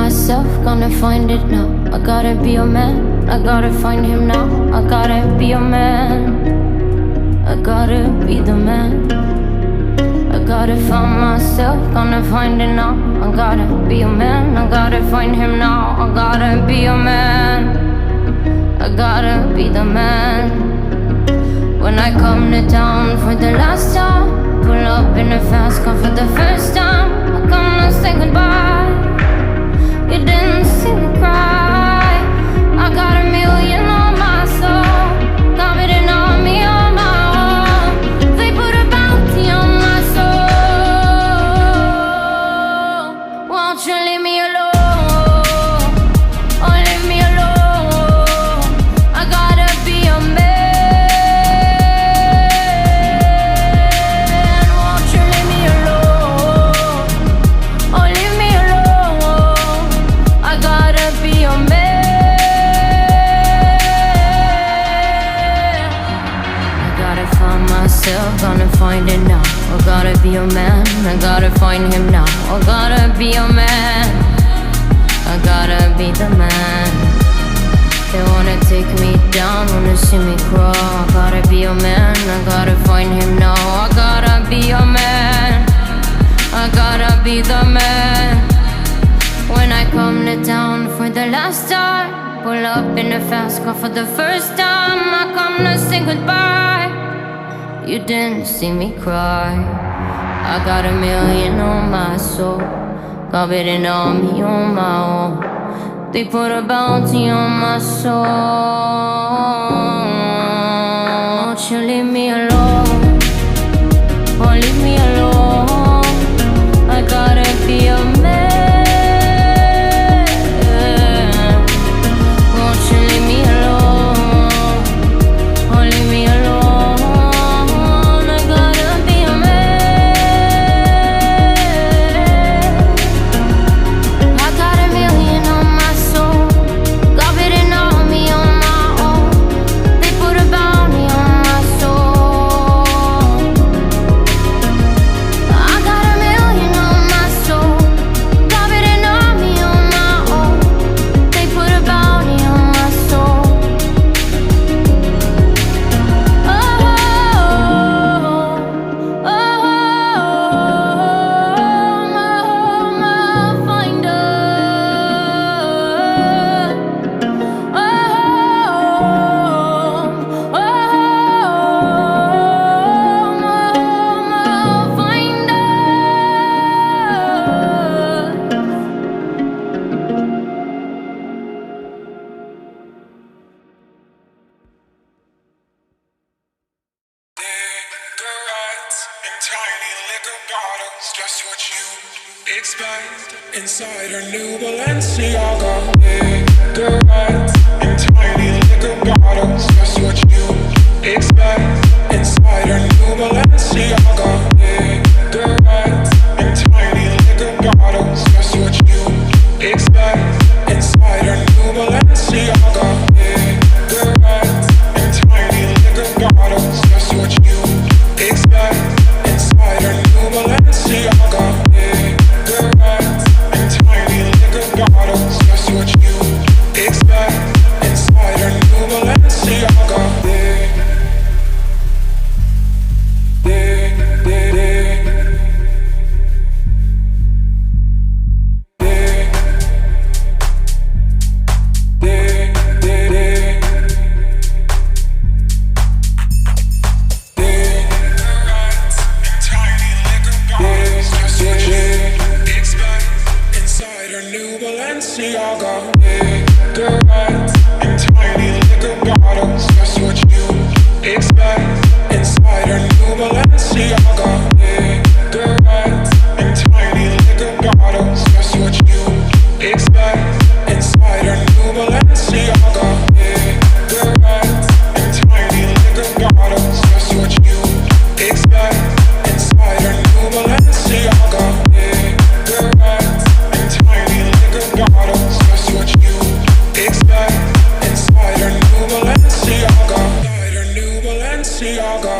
myself, gonna find it now. I gotta be a man, I gotta find him now. I gotta be a man, I gotta be the man. I gotta find myself, gonna find it now. I gotta be a man, I gotta find him now. I gotta be a man, I gotta be the man. When I come to town for the last time, pull up in a fast car for the first time. I come to say goodbye, you didn't see me cry. I got a million on my soul, confident on me on my own. They put a bounty on my soul. Won't you leave me alone? Oh, leave me alone. I gotta be a man. Won't you leave me alone? Oh, leave me alone. I gotta be a man. I gotta find myself, gonna find it now. I gotta be a man, I gotta find him now. I gotta be a man, I gotta be the man. They wanna take me down, wanna see me crawl. I gotta be a man, I gotta find him now. I gotta be a man, I gotta be the man. When I come to town for the last time, pull up in a fast car for the first time. I come to say goodbye, you didn't see me cry. I got a million on my soul, confident on me on my own. They put a bounty on my soul. Won't you leave me alone? Oh, leave me alone. I gotta be a man. Won't you leave me alone? Oh, leave me alone. I gotta be a man. I got a million on my soul, confident on me on my own. They put a bounty on my soul. I got a million on my soul, confident on me on my own. They put a bounty on my soul. Oh, oh, my finder. Oh, my finder. Cigarettes in tiny liquor bottles, just what you expect inside her new Balenciaga. Cigarettes in tiny liquor bottles, just what you expect inside her new Balenciaga. Cigarettes in tiny liquor bottles, just what you expect inside her new Balenciaga. Cigarettes in tiny liquor bottles, just what you expect inside her new Balenciaga. Cigarettes in tiny liquor bottles, just what you expect inside her new Balenciaga. Balenciaga. Cigarettes in tiny liquor bottles, just what you expect inside her new Balenciaga. Cigarettes in tiny liquor bottles, just what you expect inside her new Balenciaga. Cigarettes in tiny liquor bottles, just what you expect inside her new Balenciaga. Cigarettes in tiny liquor bottles, just what you expect inside her new Balenciaga. Inside her new Balenciaga.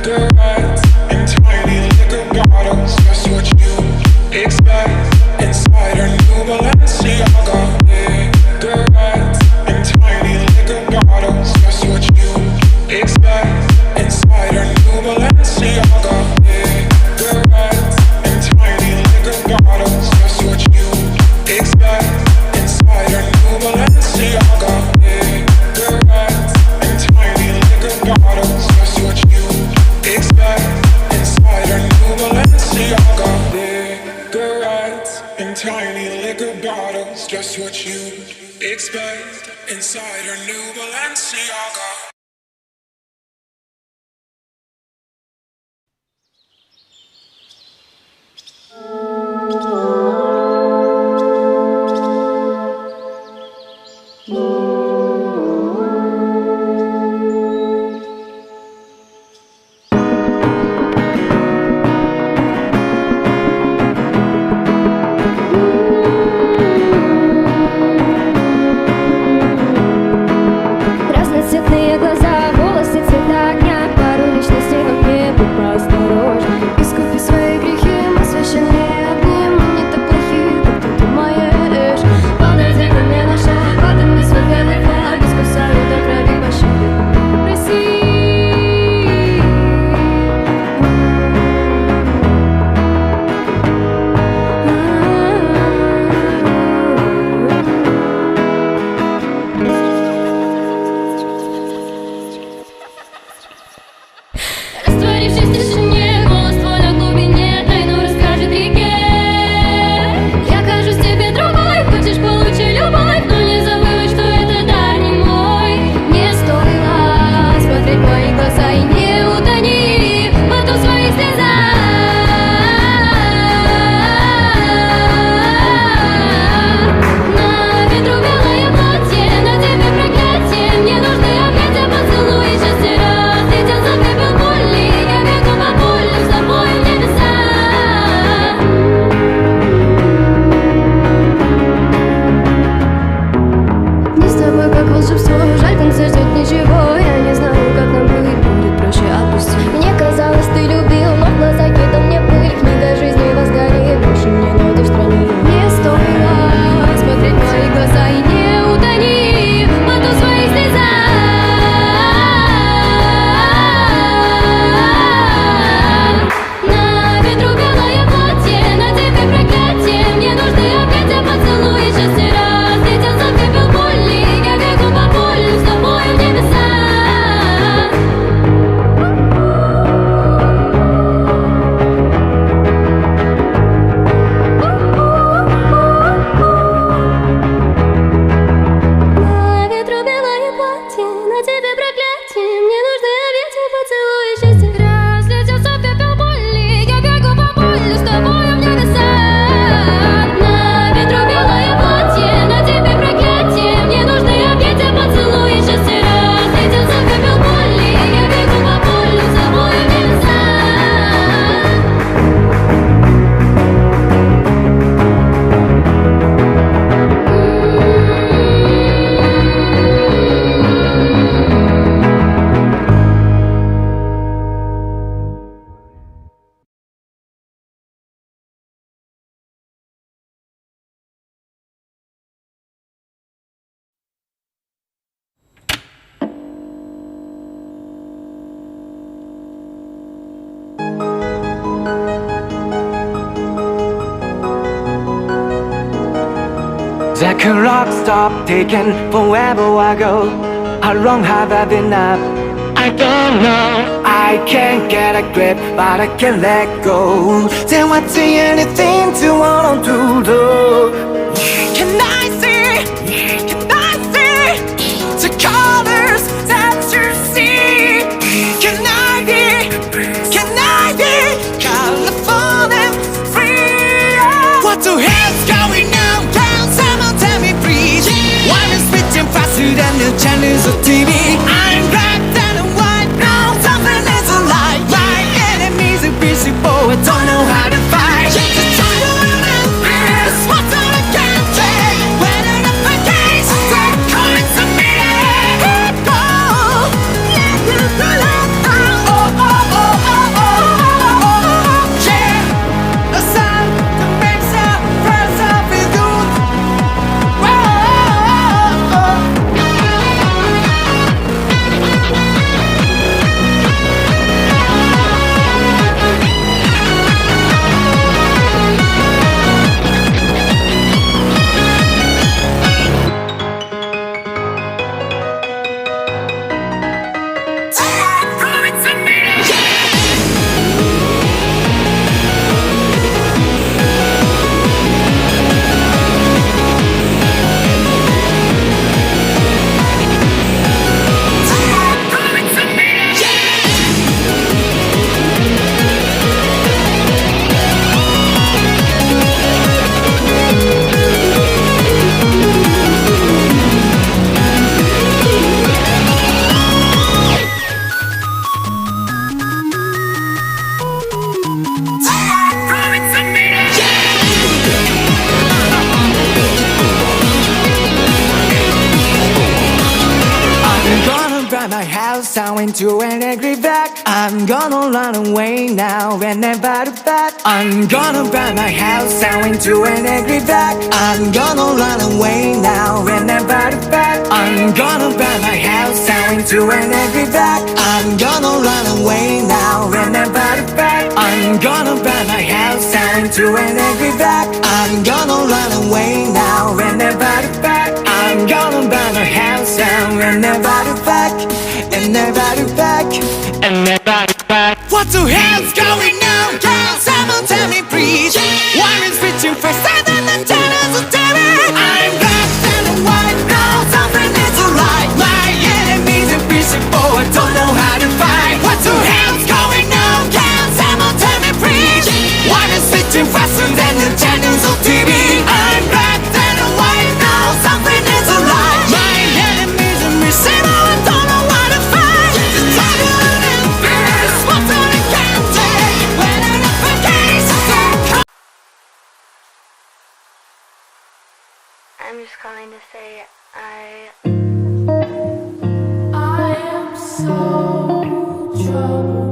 Cigarettes in tiny liquor bottles, just what you expect inside her new Balenciaga. bottles, just what you expect inside her new Balenciaga. Разноцветные глаза, волосы цвета огня, пару личностей во мне, будь поосторожней. Искупи свои грехи, мы священные огни, мы не так плохи, как ты думаешь. Подойди ко мне на шаг, подними свой белый флаг, искусаю до крови пощады. Прости. Растворившись в тишине, голос твой на глубине тайну расскажет реке. Я кажусь тебе другой, хочешь получи любовь, но не забудь, что это дар не мой. Не стоило смотреть в мои глаза и не утони потом в своих слезах. На ветру белое платье, на тебе проклятие, мне нужны объятия, поцелуи, счастье раз. Летел за пепел боли, я бегу по полю с тобой в небеса. Не с тобой как волшебство, жаль, конца ждет ничего. Я не знаю, как нам быть, будет проще отпустить. Мне казалось, ты любил, но в глаза кидал мне пыль. Книга жизни возгорит, больше мне ноты в стране. Не стоило смотреть в мои глаза и не утони потом в своих слезах. На ветру белое платье, на тебе проклятие, мне нужны объятия, поцелуи, счастье раз. Летел за пепел боли, я бегу по полю с тобой в небеса. На ветру белое платье, на тебе проклятие, мне нужны объятия, поцелуи, счастье раз. Летел за пепел боли, я бегу по полю с тобой в небеса. На ветру белое платье, на тебе проклятие, мне нужны объятия, поцелуи, счастье раз. Летел за пепел боли, я бегу по полю с тобой в небеса. The clock stopped ticking forever ago. How long have I been up? I don't know. I can't get a grip, but I can't let go. There won't be anything to hold on to though. Can I see? Can I see the colors that you see? Can I be? Can I be colorful and free? What the hell's going on? Can someone tell me please? Why is switching faster than the channels of TV? I'm black and white now, something is a lie. My enemies are busy, but I don't know how to fight. Just try to remember this, what's all I can say. house out into an angry back. I'm gonna run away now and never look back. I'm gonna burn my house out into an angry back. I'm gonna run away now and never look back. I'm gonna burn my house out into an angry back. I'm gonna run away now and never look back. I'm gonna burn my house out into an angry back. I'm gonna run away now and never look back. I'm gonna burn my house down and never look back. And never look back. And never look back. What the hell's going on? Can someone tell me please? Why is reaching faster than the channels of terror? I'm black and white now, something is alright. My enemies are visible, I don't know how to fight. What the hell's going on? Can someone tell me please? Why is reaching faster than the channels of TV? I'm black and white now, something is alright. My enemies are visible, I don't know how to fight. The struggle and fear is what I can't take. When I'm up against the I'm just calling to say I am so troubled.